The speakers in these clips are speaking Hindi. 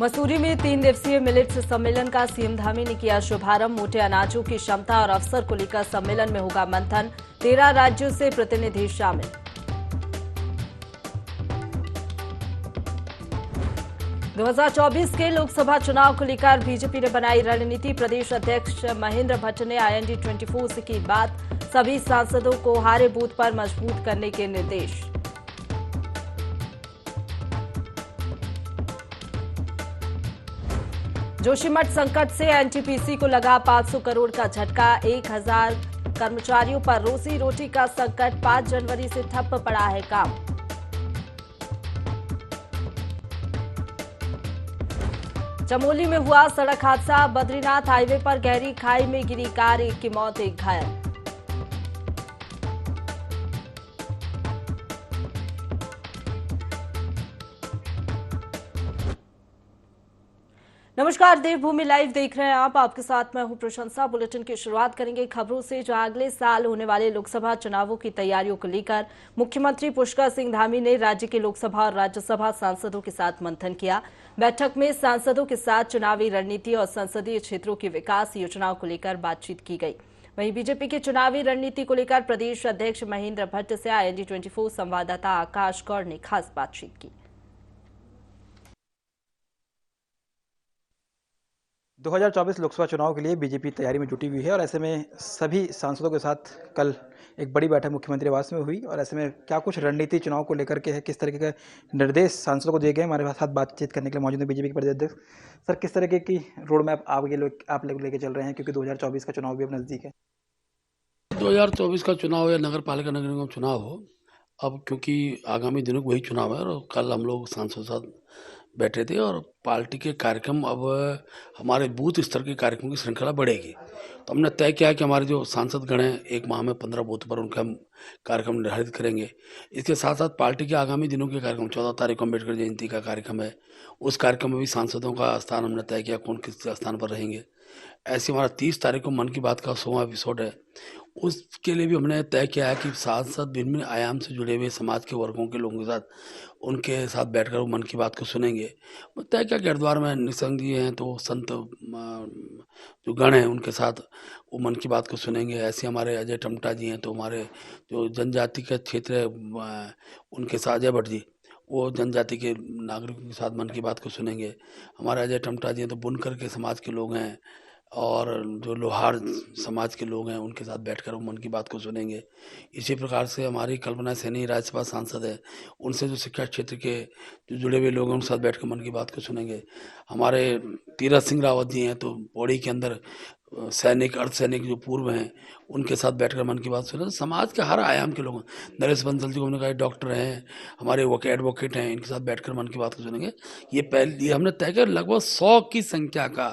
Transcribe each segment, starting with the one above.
मसूरी में 3 दिवसीय मिलेट्स सम्मेलन का सीएम धामी ने किया शुभारंभ। मोटे अनाजों की क्षमता और अवसर को लेकर सम्मेलन में होगा मंथन। 13 राज्यों से प्रतिनिधि शामिल। – 2024 के लोकसभा चुनाव को लेकर बीजेपी ने बनाई रणनीति। प्रदेश अध्यक्ष महेंद्र भट्ट ने IND24 से की बात। सभी सांसदों को हारे बूथ पर मजबूत करने के निर्देश। जोशीमठ संकट से NTPC को लगा 500 करोड़ का झटका। 1000 कर्मचारियों पर रोजी रोटी का संकट। 5 जनवरी से ठप पड़ा है काम। चमोली में हुआ सड़क हादसा। बद्रीनाथ हाईवे पर गहरी खाई में गिरी कार, एक की मौत, एक घायल। नमस्कार, देवभूमि लाइव देख रहे हैं आप। आपके साथ मैं हूं प्रशंसा। बुलेटिन की शुरुआत करेंगे खबरों से, जहां अगले साल होने वाले लोकसभा चुनावों की तैयारियों को लेकर मुख्यमंत्री पुष्कर सिंह धामी ने राज्य के लोकसभा और राज्यसभा सांसदों के साथ मंथन किया। बैठक में सांसदों के साथ चुनावी रणनीति और संसदीय क्षेत्रों की विकास योजनाओं को लेकर बातचीत की गई। वहीं बीजेपी की चुनावी रणनीति को लेकर प्रदेश अध्यक्ष महेंद्र भट्ट से IND24 संवाददाता आकाश गौड़ ने खास बातचीत की। 2024 लोकसभा चुनाव के लिए बीजेपी तैयारी में जुटी हुई है और ऐसे में सभी सांसदों के साथ कल एक बड़ी बैठक मुख्यमंत्री आवास में हुई। और ऐसे में क्या कुछ रणनीति चुनाव को लेकर के है, किस तरीके के निर्देश सांसदों को दिए गए। हमारे साथ बातचीत करने के लिए मौजूद है बीजेपी के प्रदेश अध्यक्ष। सर, किस तरीके की रोड मैप आप लोग लेके चल रहे हैं, क्योंकि 2024 का चुनाव भी अब नज़दीक है। 2024 का चुनाव या नगर पालिका नगर निगम चुनाव हो, अब क्योंकि आगामी दिनों को वही चुनाव है और कल हम लोग सांसद साथ बैठे थे और पार्टी के कार्यक्रम अब हमारे बूथ स्तर के कार्यक्रम की श्रृंखला बढ़ेगी। तो हमने तय किया कि हमारे जो सांसद गण हैं, एक माह में 15 बूथ पर उनका हम कार्यक्रम निर्धारित करेंगे। इसके साथ साथ पार्टी के आगामी दिनों के कार्यक्रम, 14 तारीख को अम्बेडकर जयंती का कार्यक्रम है, उस कार्यक्रम में भी सांसदों का स्थान हमने तय किया, कौन किस स्थान पर रहेंगे। ऐसे हमारा 30 तारीख को मन की बात का 100वां एपिसोड है, उसके लिए भी हमने तय किया है कि सांसद भिन्न भिन्न आयाम से जुड़े हुए समाज के वर्गों के लोगों के साथ उनके साथ बैठकर वो मन की बात को सुनेंगे। तय किया कि हरिद्वार में निसंग जी हैं तो संत जो गण हैं उनके साथ वो मन की बात को सुनेंगे। ऐसे हमारे अजय टमटा जी हैं तो हमारे जो जनजाति का क्षेत्र है उनके साथ अजय भट्ट जी, वो जनजाति के नागरिकों के साथ मन की बात को सुनेंगे। हमारे अजय टमटा जी हैं तो बुनकर के समाज के लोग हैं और जो लोहार समाज के लोग हैं उनके साथ बैठकर वो मन की बात को सुनेंगे। इसी प्रकार से हमारी कल्पना सैनी राज्यसभा सांसद है, उनसे जो शिक्षा क्षेत्र के जो जुड़े हुए लोग हैं उनके साथ बैठकर मन की बात को सुनेंगे। हमारे तीरथ सिंह रावत जी हैं तो पौड़ी के अंदर सैनिक अर्धसैनिक जो पूर्व हैं उनके साथ बैठकर मन की बात सुने। समाज के हर आयाम के लोग, नरेश बंसल जी को हमने कहा डॉक्टर हैं, हमारे एडवोकेट हैं, इनके साथ बैठकर मन की बात को सुनेंगे। ये हमने तय किया लगभग 100 की संख्या का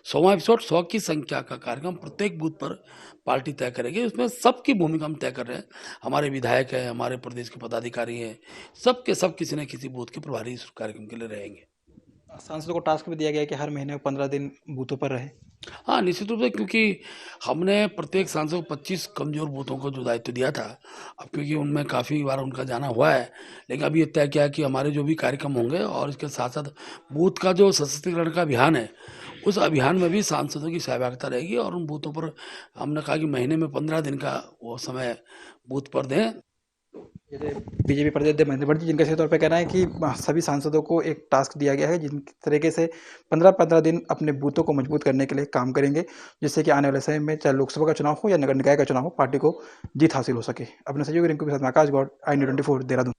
100वां एपिसोड, 100 की संख्या का कार्यक्रम प्रत्येक बूथ पर पार्टी तय करेगी। उसमें सबकी भूमिका हम तय कर रहे हैं। हमारे विधायक हैं, हमारे प्रदेश के पदाधिकारी हैं, सब किसी न किसी बूथ के प्रभारी इस कार्यक्रम के लिए रहेंगे। सांसदों को टास्क भी दिया गया कि हर महीने 15 दिन बूथों पर रहे। हाँ, निश्चित रूप से, क्योंकि हमने प्रत्येक सांसद को 25 कमजोर बूथों को जो दायित्व दिया था, अब क्योंकि उनमें काफ़ी बार उनका जाना हुआ है, लेकिन अभी ये तय किया कि हमारे जो भी कार्यक्रम होंगे और इसके साथ साथ बूथ का जो सशक्तिकरण का अभियान है, उस अभियान में भी सांसदों की सहभागिता रहेगी। और उन बूथों पर हमने कहा कि महीने में 15 दिन का वो समय बूथ पर दें। जैसे बीजेपी प्रदेश अध्यक्ष महेंद्र भट्ट जी, जिनके सीधे तौर पर कहना है कि सभी सांसदों को एक टास्क दिया गया है जिन तरीके से 15-15 दिन अपने बूथों को मजबूत करने के लिए काम करेंगे, जिससे कि आने वाले समय में चाहे लोकसभा का चुनाव हो या नगर निकाय का चुनाव हो, पार्टी को जीत हासिल हो सके। अपने सहयोगी रिंकू के साथ आकाश गौड़, IND24 देहरादून।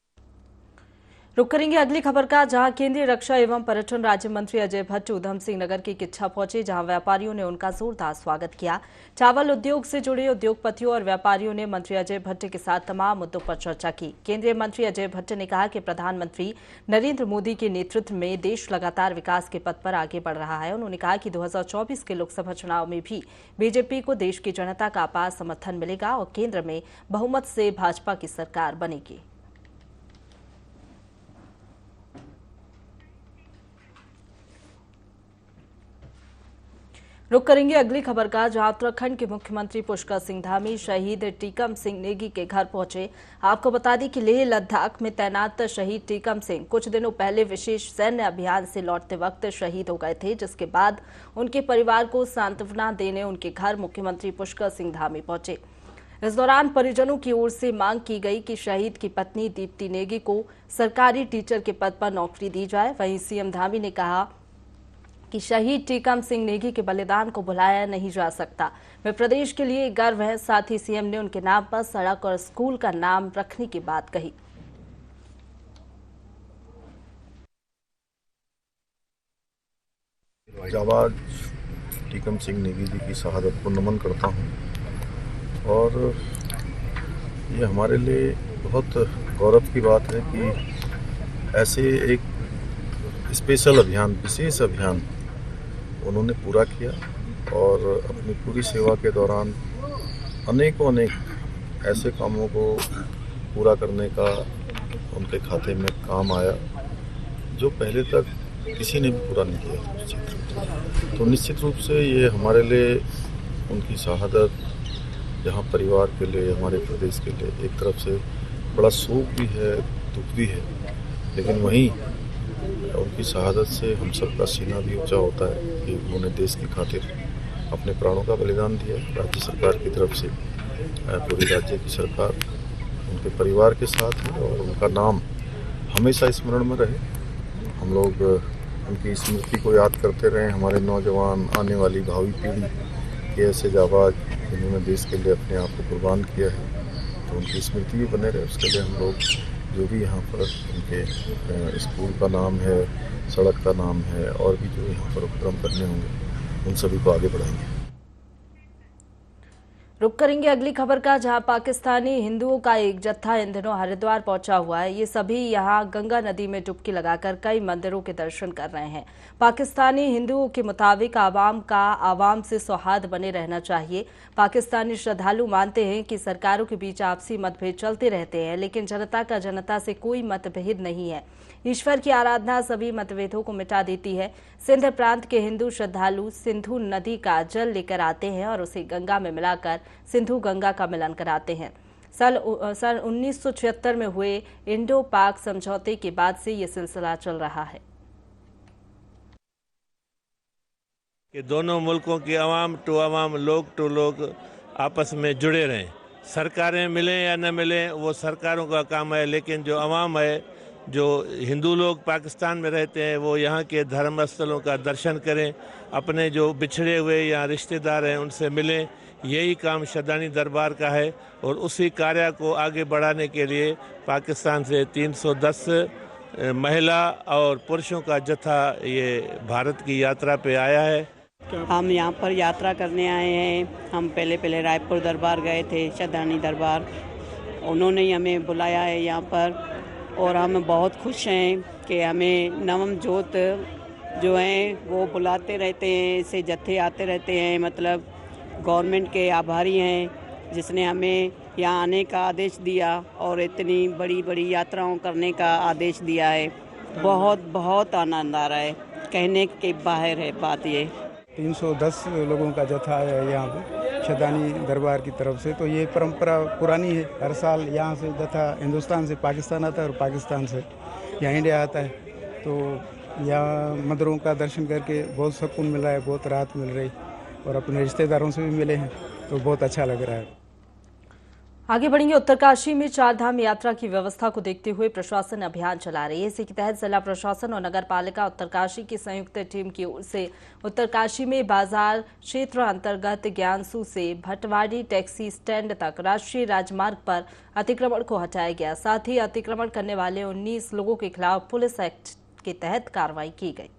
रुक करेंगे अगली खबर का, जहां केंद्रीय रक्षा एवं पर्यटन राज्य मंत्री अजय भट्ट उधम सिंह नगर के किच्छा पहुंचे, जहां व्यापारियों ने उनका जोरदार स्वागत किया। चावल उद्योग से जुड़े उद्योगपतियों और व्यापारियों ने मंत्री अजय भट्ट के साथ तमाम मुद्दों पर चर्चा की। केंद्रीय मंत्री अजय भट्ट ने कहा कि प्रधानमंत्री नरेंद्र मोदी के नेतृत्व में देश लगातार विकास के पथ पर आगे बढ़ रहा है। उन्होंने कहा कि 2024 के लोकसभा चुनाव में भी बीजेपी को देश की जनता का अपार समर्थन मिलेगा और केंद्र में बहुमत से भाजपा की सरकार बनेगी। रुक करेंगे अगली खबर का, जहां उत्तराखंड के मुख्यमंत्री पुष्कर सिंह धामी शहीद टीकम सिंह नेगी के घर पहुंचे। आपको बता दें कि लेह लद्दाख में तैनात शहीद टीकम सिंह कुछ दिनों पहले विशेष सैन्य अभियान से लौटते वक्त शहीद हो गए थे, जिसके बाद उनके परिवार को सांत्वना देने उनके घर मुख्यमंत्री पुष्कर सिंह धामी पहुंचे। इस दौरान परिजनों की ओर से मांग की गई कि शहीद की पत्नी दीप्ति नेगी को सरकारी टीचर के पद पर नौकरी दी जाए। वहीं सीएम धामी ने कहा कि शहीद टीकम सिंह नेगी के बलिदान को भुलाया नहीं जा सकता। वे प्रदेश के लिए गर्व है। साथ ही सीएम ने उनके नाम पर सड़क और स्कूल का नाम रखने की बात कही। जाबाज टीकम सिंह नेगी जी की शहादत को नमन करता हूं और ये हमारे लिए बहुत गौरव की बात है कि ऐसे एक स्पेशल अभियान, विशेष अभियान उन्होंने पूरा किया और अपनी पूरी सेवा के दौरान अनेकों ऐसे कामों को पूरा करने का उनके खाते में काम आया जो पहले तक किसी ने भी पूरा नहीं किया। तो निश्चित रूप से ये हमारे लिए उनकी शहादत जहाँ परिवार के लिए, हमारे प्रदेश के लिए एक तरफ से बड़ा शोक भी है, दुख भी है, लेकिन वहीं उनकी शहादत से हम सबका सीना भी ऊंचा होता है कि उन्होंने देश की खातिर अपने प्राणों का बलिदान दिया। राज्य सरकार की तरफ से पूरी राज्य की सरकार उनके परिवार के साथ है और उनका नाम हमेशा स्मरण में रहे। हम लोग उनकी स्मृति को याद करते रहें। हमारे नौजवान, आने वाली भावी पीढ़ी के ऐसे जाबाज जिन्होंने देश के लिए अपने आप को कुर्बान किया है, तो उनकी स्मृति भी बने रहे। उसके लिए हम लोग जो भी यहाँ पर उनके स्कूल का नाम है, सड़क का नाम है और भी जो यहाँ पर उपक्रम करने होंगे, उन सभी को आगे बढ़ाएंगे। रुक करेंगे अगली खबर का, जहां पाकिस्तानी हिंदुओं का एक जत्था इन दिनों हरिद्वार पहुंचा हुआ है। ये सभी यहां गंगा नदी में डुबकी लगाकर कई मंदिरों के दर्शन कर रहे हैं। पाकिस्तानी हिंदुओं के मुताबिक आवाम से सौहार्द बने रहना चाहिए। पाकिस्तानी श्रद्धालु मानते हैं कि सरकारों के बीच आपसी मतभेद चलते रहते हैं, लेकिन जनता का जनता से कोई मतभेद नहीं है। ईश्वर की आराधना सभी मतभेदों को मिटा देती है। सिंध प्रांत के हिंदू श्रद्धालु सिंधु नदी का जल लेकर आते हैं और उसे गंगा में मिलाकर सिंधु गंगा का मिलन कराते हैं। सन 1976 में हुए इंडो पाक समझौते के बाद से ये सिलसिला चल रहा है कि दोनों मुल्कों की आवाम टू आवाम, लोग टू लोग आपस में जुड़े रहें। सरकारें मिलें या न मिलें वो सरकारों का काम है, लेकिन जो आवाम है, जो हिंदू लोग पाकिस्तान में रहते हैं, वो यहाँ के धर्म स्थलों का दर्शन करें, अपने जो बिछड़े हुए या रिश्तेदार हैं उनसे मिलें। यही काम शदानी दरबार का है और उसी कार्य को आगे बढ़ाने के लिए पाकिस्तान से 310 महिला और पुरुषों का जत्था ये भारत की यात्रा पे आया है। हम यहाँ पर यात्रा करने आए हैं। हम पहले रायपुर दरबार गए थे, शदानी दरबार, उन्होंने ही हमें बुलाया है यहाँ पर और हम बहुत खुश हैं कि हमें नवम जोत जो हैं वो बुलाते रहते हैं, इससे जत्थे आते रहते हैं। मतलब गवर्नमेंट के आभारी हैं जिसने हमें यहाँ आने का आदेश दिया और इतनी बड़ी बड़ी यात्राओं करने का आदेश दिया है। बहुत आनंद आ रहा है, कहने के बाहर है बात। ये 310 लोगों का जत्था है यहाँ पे शदानी दरबार की तरफ से। तो ये परंपरा पुरानी है, हर साल यहाँ से जत्था हिंदुस्तान से पाकिस्तान आता है और पाकिस्तान से यहाँ इंडिया आता है। तो यहाँ मंदिरों का दर्शन करके बहुत सुकून मिल रहा है, बहुत राहत मिल रही और अपने रिश्तेदारों से भी मिले हैं तो बहुत अच्छा लग रहा है। आगे बढ़ेंगे। उत्तरकाशी में चारधाम यात्रा की व्यवस्था को देखते हुए प्रशासन अभियान चला रही है। इसी के तहत जिला प्रशासन और नगर पालिका उत्तरकाशी की संयुक्त टीम की ओर से उत्तरकाशी में बाजार क्षेत्र अंतर्गत ज्ञानसू से भटवाड़ी टैक्सी स्टैंड तक राष्ट्रीय राजमार्ग पर अतिक्रमण को हटाया गया। साथ ही अतिक्रमण करने वाले 19 लोगों के खिलाफ पुलिस एक्ट के तहत कार्रवाई की गई।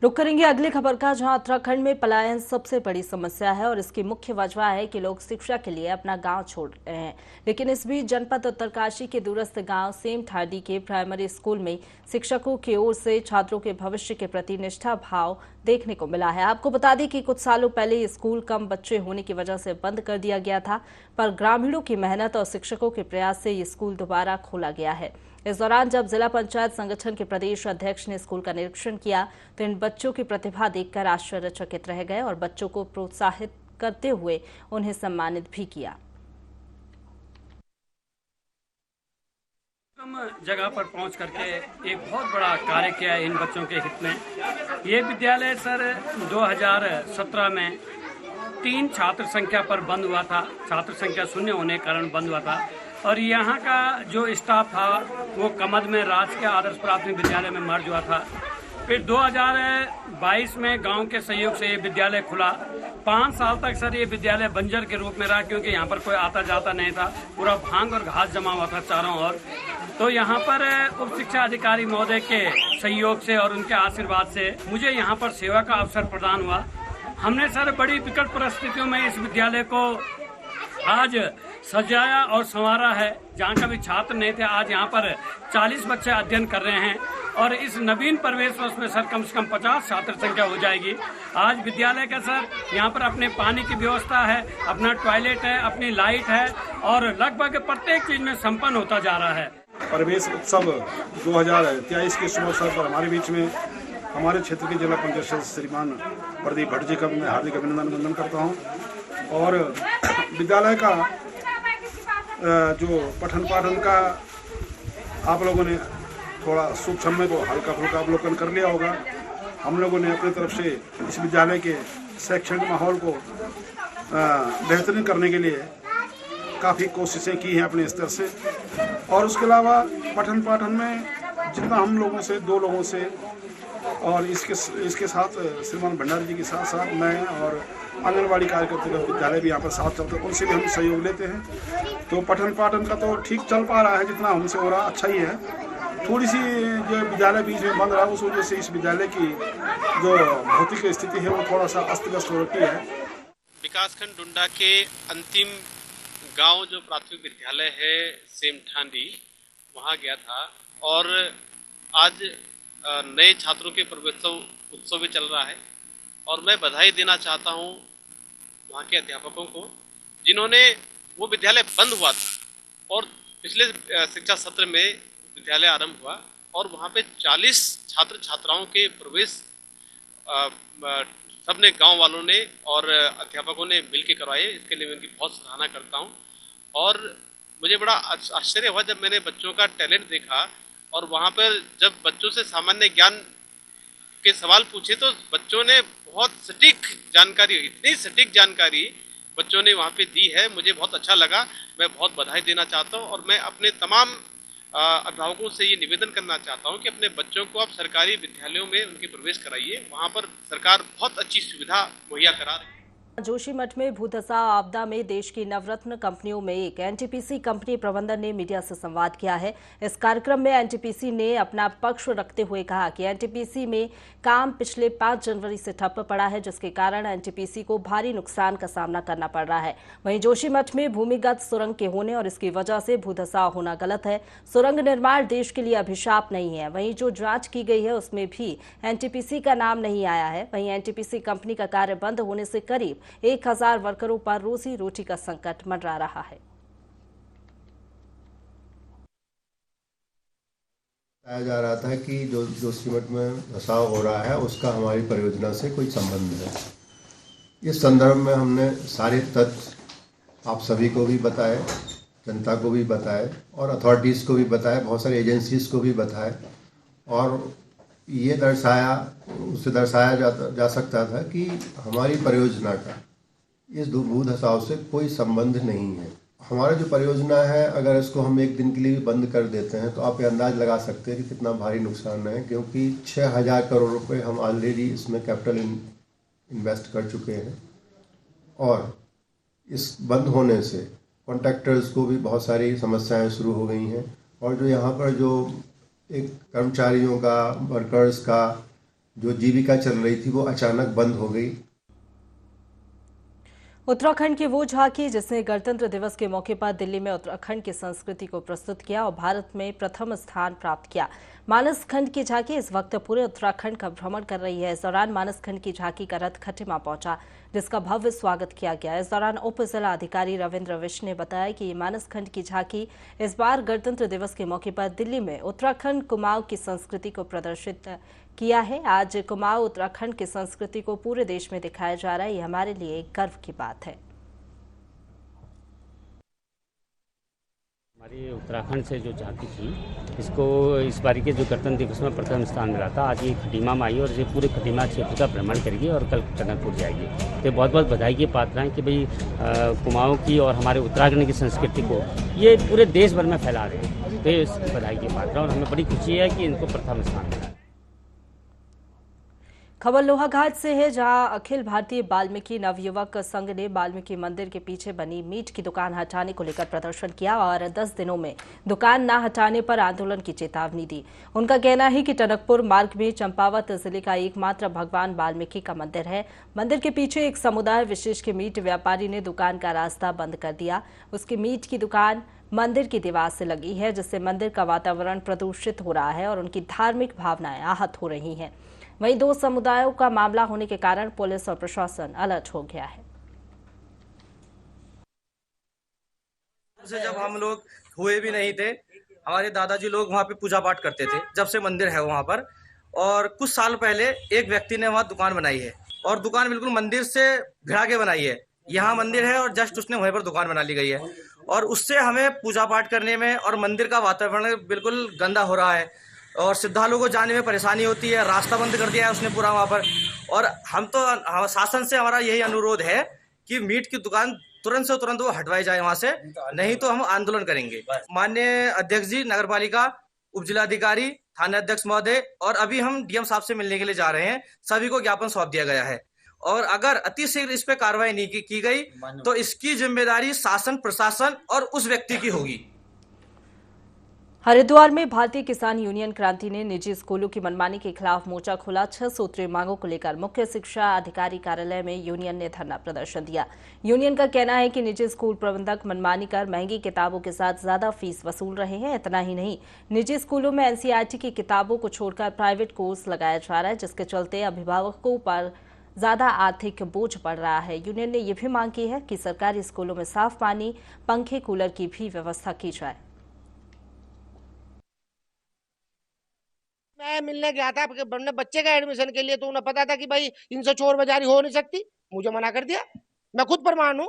रुक करेंगे अगली खबर का, जहां उत्तराखंड में पलायन सबसे बड़ी समस्या है और इसकी मुख्य वजह है कि लोग शिक्षा के लिए अपना गांव छोड़ रहे हैं। लेकिन इस बीच जनपद उत्तरकाशी के दूरस्थ गांव सेम ठाडी के प्राइमरी स्कूल में शिक्षकों की ओर से छात्रों के भविष्य के प्रति निष्ठा भाव देखने को मिला है। आपको बता दें कि कुछ सालों पहले ये स्कूल कम बच्चे होने की वजह से बंद कर दिया गया था, पर ग्रामीणों की मेहनत और शिक्षकों के प्रयास से ये स्कूल दोबारा खोला गया है। इस दौरान जब जिला पंचायत संगठन के प्रदेश अध्यक्ष ने स्कूल का निरीक्षण किया तो इन बच्चों की प्रतिभा देखकर आश्चर्यचकित रह गए और बच्चों को प्रोत्साहित करते हुए उन्हें सम्मानित भी किया। जगह पर पहुंच करके एक बहुत बड़ा कार्य किया है इन बच्चों के हित में। ये विद्यालय सर 2017 में 3 छात्र संख्या पर बंद हुआ था, छात्र संख्या शून्य होने के कारण बंद हुआ था और यहाँ का जो स्टाफ था वो कमद में राजकीय आदर्श प्राथमिक विद्यालय में मर्ज हुआ था। फिर 2022 में गांव के सहयोग से ये विद्यालय खुला। 5 साल तक सर ये विद्यालय बंजर के रूप में रहा क्योंकि यहाँ पर कोई आता जाता नहीं था, पूरा भांग और घास जमा हुआ था चारों ओर। तो यहाँ पर उप शिक्षा अधिकारी महोदय के सहयोग से और उनके आशीर्वाद से मुझे यहाँ पर सेवा का अवसर प्रदान हुआ। हमने सर बड़ी विकट परिस्थितियों में इस विद्यालय को आज सजाया और संवारा है। जहाँ कभी छात्र नहीं थे, आज यहाँ पर 40 बच्चे अध्ययन कर रहे हैं और इस नवीन प्रवेश वर्ष में सर कम से कम 50 छात्र संख्या हो जाएगी। आज विद्यालय का सर यहाँ पर अपने पानी की व्यवस्था है, अपना टॉयलेट है, अपनी लाइट है और लगभग प्रत्येक चीज में संपन्न होता जा रहा है। प्रवेश उत्सव 2023 के शुभ अवसर पर हमारे बीच में हमारे क्षेत्र के जिला पंचायत सदस्य श्रीमान प्रदीप भट्ट जी का मैं हार्दिक अभिनंदन करता हूं और विद्यालय का जो पठन पाठन का आप लोगों ने थोड़ा सूक्ष्म में तो हल्का फुल्का अवलोकन कर लिया होगा। हम लोगों ने अपनी तरफ से इस विद्यालय के शैक्षणिक माहौल को बेहतरीन करने के लिए काफ़ी कोशिशें की हैं अपने स्तर से और उसके अलावा पठन पाठन में जितना हम लोगों से 2 लोगों से और इसके साथ श्रीमान भंडारी जी के साथ साथ मैं और आंगनबाड़ी कार्यकर्ता का विद्यालय भी यहाँ पर साथ चलता है, उनसे भी हम सहयोग लेते हैं। तो पठन पाठन का तो ठीक चल पा रहा है, जितना हमसे हो रहा अच्छा ही है। थोड़ी सी जो विद्यालय बीच में बंद रहा उस वजह से इस विद्यालय की जो भौतिक स्थिति है वो थोड़ा सा अस्त व्यस्त हो रही है। विकासखंड डुंडा के अंतिम गांव जो प्राथमिक विद्यालय है सेमठांडी, वहां गया था और आज नए छात्रों के प्रवेशोत्सव उत्सव भी चल रहा है और मैं बधाई देना चाहता हूं वहां के अध्यापकों को जिन्होंने वो विद्यालय बंद हुआ था और पिछले शिक्षा सत्र में विद्यालय आरंभ हुआ और वहां पे 40 छात्र छात्राओं के प्रवेश सबने गांव वालों ने और अध्यापकों ने मिलकर करवाए। इसके लिए मैं उनकी बहुत सराहना करता हूं और मुझे बड़ा आश्चर्य हुआ जब मैंने बच्चों का टैलेंट देखा और वहां पर जब बच्चों से सामान्य ज्ञान के सवाल पूछे तो बच्चों ने बहुत सटीक जानकारी, इतनी सटीक जानकारी बच्चों ने वहां पे दी है। मुझे बहुत अच्छा लगा, मैं बहुत बधाई देना चाहता हूं और मैं अपने तमाम अभिभावकों से ये निवेदन करना चाहता हूं कि अपने बच्चों को आप सरकारी विद्यालयों में उनके प्रवेश कराइए, वहां पर सरकार बहुत अच्छी सुविधा मुहैया करा रही है। जोशीमठ में भूधसा आपदा में देश की नवरत्न कंपनियों में एक एनटीपीसी कंपनी प्रबंधन ने मीडिया से संवाद किया है। इस कार्यक्रम में एनटीपीसी ने अपना पक्ष रखते हुए कहा कि एनटीपीसी में काम पिछले 5 जनवरी से ठप्प पड़ा है, जिसके कारण एनटीपीसी को भारी नुकसान का सामना करना पड़ रहा है। वहीं जोशीमठ में भूमिगत सुरंग के होने और इसकी वजह से भूधसा होना गलत है। सुरंग निर्माण देश के लिए अभिशाप नहीं है। वहीं जो जांच की गई है उसमें भी एनटीपीसी का नाम नहीं आया है। वहीं एनटीपीसी कंपनी का कार्य बंद होने से करीब 1000 वर्करों पर रोजी रोटी का संकट मंडरा रहा है। बताया जा रहा था कि जो जोशीमठ में धसाव हो रहा है उसका हमारी परियोजना से कोई संबंध है। इस संदर्भ में हमने सारे तथ्य आप सभी को भी बताए, जनता को भी बताए और अथॉरिटीज़ को भी बताए, बहुत सारी एजेंसीज़ को भी बताए और ये दर्शाया जा सकता था कि हमारी परियोजना का इस भूधसाव से कोई संबंध नहीं है। हमारा जो परियोजना है अगर इसको हम एक दिन के लिए भी बंद कर देते हैं तो आप ये अंदाज लगा सकते हैं कि कितना भारी नुकसान है, क्योंकि 6000 करोड़ रुपए हम ऑलरेडी इसमें कैपिटल इन्वेस्ट कर चुके हैं और इस बंद होने से कॉन्ट्रैक्टर्स को भी बहुत सारी समस्याएं शुरू हो गई हैं और जो यहाँ पर जो एक कर्मचारियों का, वर्कर्स का जो जीविका चल रही थी वो अचानक बंद हो गई। उत्तराखंड की वो झांकी जिसने गणतंत्र दिवस के मौके पर दिल्ली में उत्तराखंड की संस्कृति को प्रस्तुत किया और भारत में प्रथम स्थान प्राप्त किया। मानस खंड की झांकी इस वक्त पूरे उत्तराखंड का भ्रमण कर रही है। इस दौरान मानस खंड की झांकी का रथ खटिमा पहुंचा, जिसका भव्य स्वागत किया गया। इस दौरान उप जिला अधिकारी रविंद्र विश ने बताया कि मानस खंड की झांकी इस बार गणतंत्र दिवस के मौके पर दिल्ली में उत्तराखंड कुमाऊं की संस्कृति को प्रदर्शित किया है। आज कुमाऊं उत्तराखंड की संस्कृति को पूरे देश में दिखाया जा रहा है। ये हमारे लिए एक गर्व की बात है। हमारी उत्तराखंड से जो झांकी थी, इसको इस बारी के जो गणतंत्र दिवस में प्रथम स्थान मिला था। आज ये खटीमा में आई और ये पूरे खटीमा क्षेत्र का भ्रमण करेगी और कल टनकपुर जाएगी। तो बहुत बहुत बधाई की पात्र हैं कि भाई कुमाऊं की और हमारे उत्तराखंड की संस्कृति को ये पूरे देश भर में फैला रहे हैं। तो इस बधाई की पात्र और हमें बड़ी खुशी है कि इनको प्रथम स्थान मिला। खबर लोहाघाट से है, जहां अखिल भारतीय वाल्मीकि नवयुवक संघ ने वाल्मीकि मंदिर के पीछे बनी मीट की दुकान हटाने को लेकर प्रदर्शन किया और 10 दिनों में दुकान न हटाने पर आंदोलन की चेतावनी दी। उनका कहना है कि टनकपुर मार्ग में चंपावत जिले का एकमात्र भगवान वाल्मीकि का मंदिर है। मंदिर के पीछे एक समुदाय विशेष के मीट व्यापारी ने दुकान का रास्ता बंद कर दिया। उसकी मीट की दुकान मंदिर की दीवार से लगी है, जिससे मंदिर का वातावरण प्रदूषित हो रहा है और उनकी धार्मिक भावनाएं आहत हो रही हैं। वहीं दो समुदायों का मामला होने के कारण पुलिस और प्रशासन अलर्ट हो गया है। जब हम लोग हुए भी नहीं थे, हमारे दादाजी लोग वहाँ पे पूजा पाठ करते थे, जब से मंदिर है वहाँ पर। और कुछ साल पहले एक व्यक्ति ने वहाँ दुकान बनाई है और दुकान बिल्कुल मंदिर से भिड़ा के बनाई है। यहाँ मंदिर है और जस्ट उसने वहीं पर दुकान बना ली गई है और उससे हमें पूजा पाठ करने में और मंदिर का वातावरण बिल्कुल गंदा हो रहा है और श्रद्धालुओं को जाने में परेशानी होती है। रास्ता बंद कर दिया है उसने पूरा वहाँ पर। और हम तो शासन से हमारा यही अनुरोध है कि मीट की दुकान तुरंत से तुरंत वो हटवाई जाए वहाँ से, नहीं तो हम आंदोलन करेंगे। माननीय अध्यक्ष जी, नगर पालिका, उप जिलाधिकारी, थाना अध्यक्ष महोदय और अभी हम डीएम साहब से मिलने के लिए जा रहे हैं। सभी को ज्ञापन सौंप दिया गया है और अगर अतिशीघ्र इस पे कार्रवाई नहीं की गई तो इसकी जिम्मेदारी शासन, प्रशासन और उस व्यक्ति की होगी। हरिद्वार में भारतीय किसान यूनियन क्रांति ने निजी स्कूलों की मनमानी के खिलाफ मोर्चा खोला। 6 सूत्रीय मांगों को लेकर मुख्य शिक्षा अधिकारी कार्यालय में यूनियन ने धरना प्रदर्शन दिया। यूनियन का कहना है कि निजी स्कूल प्रबंधक मनमानी कर महंगी किताबों के साथ ज्यादा फीस वसूल रहे हैं। इतना ही नहीं, निजी स्कूलों में एनसीईआरटी की किताबों को छोड़कर प्राइवेट कोर्स लगाया जा रहा है, जिसके चलते अभिभावकों पर ज्यादा आर्थिक बोझ पड़ रहा है। यूनियन ने यह भी मांग की है कि सरकारी स्कूलों में साफ पानी, पंखे, कूलर की भी व्यवस्था की जाए। मैं मिलने गया था अपने बच्चे का एडमिशन के लिए, तो उन्हें पता था कि भाई इनसे चोर बाजारी हो नहीं सकती, मुझे मना कर दिया। मैं खुद प्रमाण हूँ।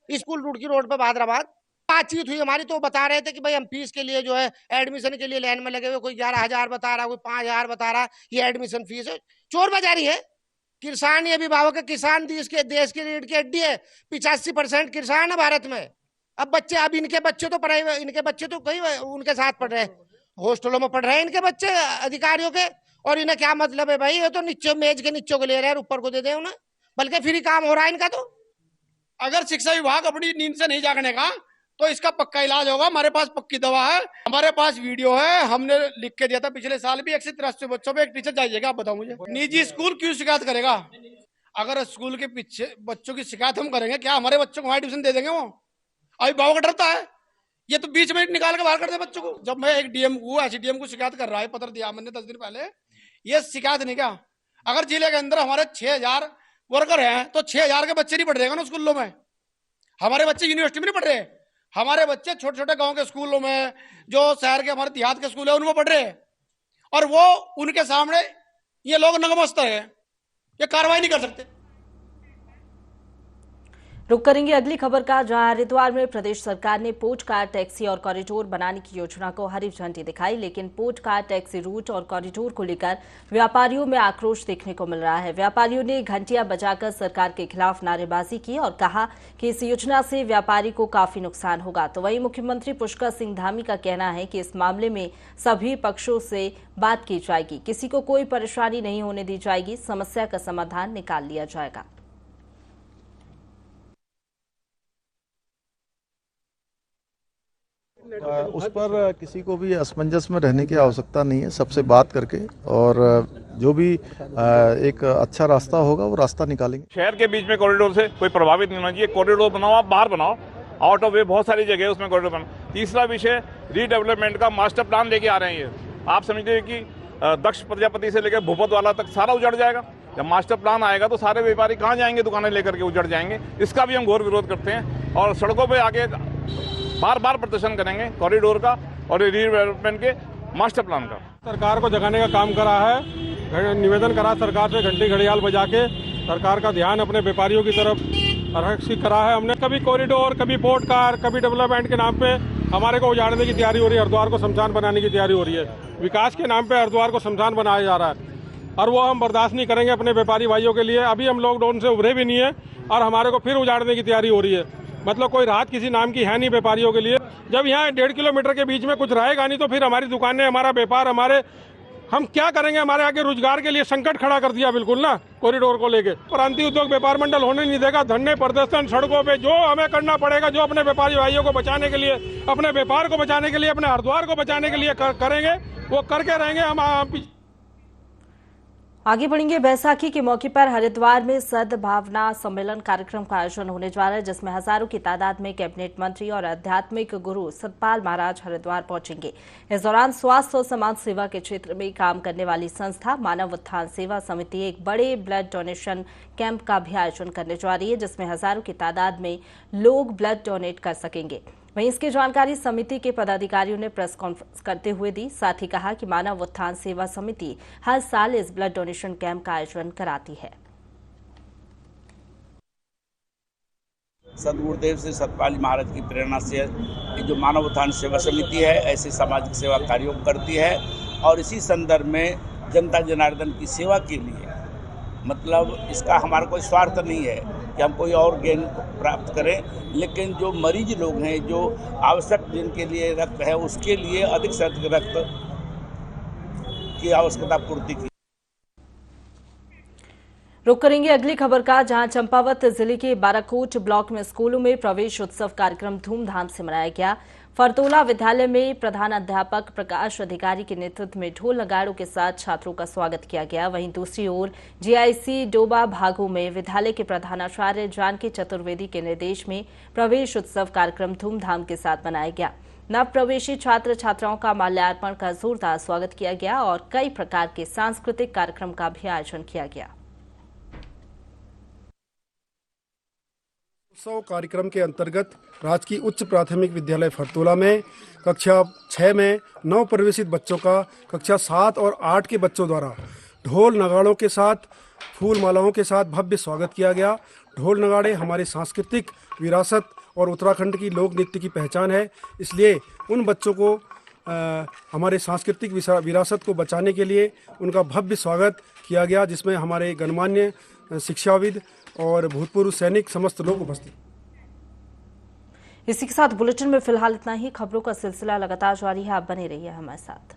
स्कूल रूट की रोड पे भादराबाद बातचीत हुई हमारी, तो बता रहे थे कि भाई हम फीस के लिए जो है एडमिशन के लिए लाइन में लगे हुए, कोई 11,000 बता रहा, कोई 5,000 बता रहा, ये एडमिशन फीस है। चोर बाजारी है। किसान, ये अभिभावक, किसान देश की रीढ़ की हड्डी है। 85% किसान है भारत में। अब बच्चे, अब इनके बच्चे तो पढ़ाई, इनके बच्चे तो कहीं उनके साथ पढ़ रहे हैं, हॉस्टलों में पढ़ रहे हैं इनके बच्चे अधिकारियों के। और इन्हें क्या मतलब है भाई, ये तो नीचे मेज के नीचे को ले रहे हैं, ऊपर को दे दे उन्हें, बल्कि फ्री काम हो रहा है इनका। तो अगर शिक्षा विभाग अपनी नींद से नहीं जागने का तो इसका पक्का इलाज होगा। हमारे पास पक्की दवा है, हमारे पास वीडियो है, हमने लिख के दिया था पिछले साल भी। 183 बच्चों पे एक टीचर जाइएगा। आप बताओ मुझे, निजी स्कूल क्यों शिकायत करेगा? अगर स्कूल के पीछे बच्चों की शिकायत हम करेंगे, क्या हमारे बच्चों को एडमिशन दे देंगे? वो अभिभावक डरता है, ये तो बीच में निकाल के बाहर कर दे बच्चों को। जब मैं एक डीएम को, एसडीएम को शिकायत कर रहा है, पत्र दिया मैंने 10 दिन पहले, ये शिकायत नहीं क्या? अगर जिले के अंदर हमारे 6,000 वर्कर हैं तो 6,000 के बच्चे नहीं पढ़ रहे हैं ना स्कूलों में। हमारे बच्चे यूनिवर्सिटी में नहीं पढ़ रहे, हमारे बच्चे छोटे छोटे गांव के स्कूलों में, जो शहर के हमारे देहात के स्कूल है उनको पढ़ रहे हैं। और वो उनके सामने ये लोग नगमस्त है, ये कार्रवाई नहीं कर सकते। रुक करेंगे अगली खबर का, जहां हरिद्वार में प्रदेश सरकार ने पोर्ट कार टैक्सी और कॉरिडोर बनाने की योजना को हरी झंडी दिखाई, लेकिन पोर्ट कार टैक्सी रूट और कॉरिडोर को लेकर व्यापारियों में आक्रोश देखने को मिल रहा है। व्यापारियों ने घंटियां बजाकर सरकार के खिलाफ नारेबाजी की और कहा कि इस योजना से व्यापारी को काफी नुकसान होगा। तो वहीं मुख्यमंत्री पुष्कर सिंह धामी का कहना है कि इस मामले में सभी पक्षों से बात की जाएगी, किसी को कोई परेशानी नहीं होने दी जाएगी, समस्या का समाधान निकाल लिया जाएगा। उस पर किसी को भी असमंजस में रहने की आवश्यकता नहीं है। सबसे बात करके और जो भी एक अच्छा रास्ता होगा वो रास्ता निकालेंगे। शहर के बीच में कॉरिडोर से कोई प्रभावित नहीं होना चाहिए। कॉरिडोर बनाओ, आप बाहर बनाओ, आउट ऑफ वे बहुत सारी जगह है उसमें कॉरिडोर बनाओ। तीसरा विषय रीडेवलपमेंट का मास्टर प्लान लेके आ रहे हैं। ये आप समझिए कि दक्ष प्रजापति से लेकर भूपत वाला तक सारा उजड़ जाएगा। जब मास्टर प्लान आएगा तो सारे व्यापारी कहाँ जाएंगे, दुकानें लेकर के उजड़ जाएंगे। इसका भी हम घोर विरोध करते हैं और सड़कों पे आगे बार बार प्रदर्शन करेंगे कॉरिडोर का और रीडेवलपमेंट के मास्टर प्लान का। सरकार को जगाने का काम करा है, निवेदन करा सरकार से घंटी घड़ियाल बजा के सरकार का ध्यान अपने व्यापारियों की तरफ आकर्षित करा है। हमने कभी कॉरिडोर, कभी पोर्ट कार, कभी डेवलपमेंट के नाम पे हमारे को उजाड़ने की तैयारी हो रही है। हरिद्वार को शमशान बनाने की तैयारी हो रही है। विकास के नाम पे हरिद्वार को शमशान बनाया जा रहा है और वो हम बर्दाश्त नहीं करेंगे अपने व्यापारी भाइयों के लिए। अभी हम लॉकडाउन से उभरे भी नहीं है और हमारे को फिर उजाड़ने की तैयारी हो रही है। मतलब कोई राहत किसी नाम की है नहीं व्यापारियों के लिए। जब यहाँ 1.5 किलोमीटर के बीच में कुछ रहेगा नहीं तो फिर हमारी दुकानें, हमारा व्यापार, हम क्या करेंगे? हमारे आगे रोजगार के लिए संकट खड़ा कर दिया बिल्कुल ना कॉरिडोर को लेके। प्रांतीय उद्योग व्यापार मंडल होने नहीं देगा। धरने, प्रदर्शन, सड़कों पे जो हमें करना पड़ेगा, जो अपने व्यापारी भाइयों को बचाने के लिए, अपने व्यापार को बचाने के लिए, अपने हरिद्वार को बचाने के लिए करेंगे, वो करके रहेंगे। हम आगे बढ़ेंगे। बैसाखी के मौके पर हरिद्वार में सद्भावना सम्मेलन कार्यक्रम का आयोजन होने जा रहा है, जिसमें हजारों की तादाद में कैबिनेट मंत्री और आध्यात्मिक गुरु सतपाल महाराज हरिद्वार पहुंचेंगे। इस दौरान स्वास्थ्य और समाज सेवा के क्षेत्र में काम करने वाली संस्था मानव उत्थान सेवा समिति एक बड़े ब्लड डोनेशन कैंप का भी आयोजन करने जा रही है, जिसमें हजारों की तादाद में लोग ब्लड डोनेट कर सकेंगे। वहीं इसकी जानकारी समिति के पदाधिकारियों ने प्रेस कॉन्फ्रेंस करते हुए दी। साथ ही कहा कि मानव उत्थान सेवा समिति हर साल इस ब्लड डोनेशन कैंप का आयोजन कराती है। सदगुरुदेव से सतपाल महाराज की प्रेरणा से ये जो मानव उत्थान सेवा समिति है ऐसे सामाजिक सेवा कार्यों करती है और इसी संदर्भ में जनता जनार्दन की सेवा के लिए, मतलब इसका हमारा कोई स्वार्थ नहीं है कि हम कोई और गेन प्राप्त करें, लेकिन जो मरीज लोग हैं, जो आवश्यक जिनके लिए रक्त है, उसके लिए अधिक से अधिक रक्त की आवश्यकता पूर्ति की। रुक करेंगे अगली खबर का, जहां चंपावत जिले के बाराकोट ब्लॉक में स्कूलों में प्रवेश उत्सव कार्यक्रम धूमधाम से मनाया गया। फरतोला विद्यालय में प्रधान अध्यापक प्रकाश अधिकारी के नेतृत्व में ढोल नगाड़ों के साथ छात्रों का स्वागत किया गया। वहीं दूसरी ओर जीआईसी डोबा भागू में विद्यालय के प्रधानाचार्य जानकी चतुर्वेदी के निर्देश में प्रवेश उत्सव कार्यक्रम धूमधाम के साथ मनाया गया। नव प्रवेशी छात्र छात्राओं का माल्यार्पण का जोरदार स्वागत किया गया और कई प्रकार के सांस्कृतिक कार्यक्रम का भी आयोजन किया गया। उत्सव कार्यक्रम के अंतर्गत राजकीय उच्च प्राथमिक विद्यालय फरतोला में कक्षा 6 में नव प्रवेशित बच्चों का कक्षा 7 और 8 के बच्चों द्वारा ढोल नगाड़ों के साथ, फूल मालाओं के साथ भव्य स्वागत किया गया। ढोल नगाड़े हमारे सांस्कृतिक विरासत और उत्तराखंड की लोक नृत्य की पहचान है, इसलिए उन बच्चों को हमारे सांस्कृतिक विरासत को बचाने के लिए उनका भव्य स्वागत किया गया, जिसमें हमारे गणमान्य शिक्षाविद और भूतपूर्व सैनिक समस्त लोग उपस्थित। इसी के साथ बुलेटिन में फिलहाल इतना ही। खबरों का सिलसिला लगातार जारी है, आप बने रहिए हमारे साथ।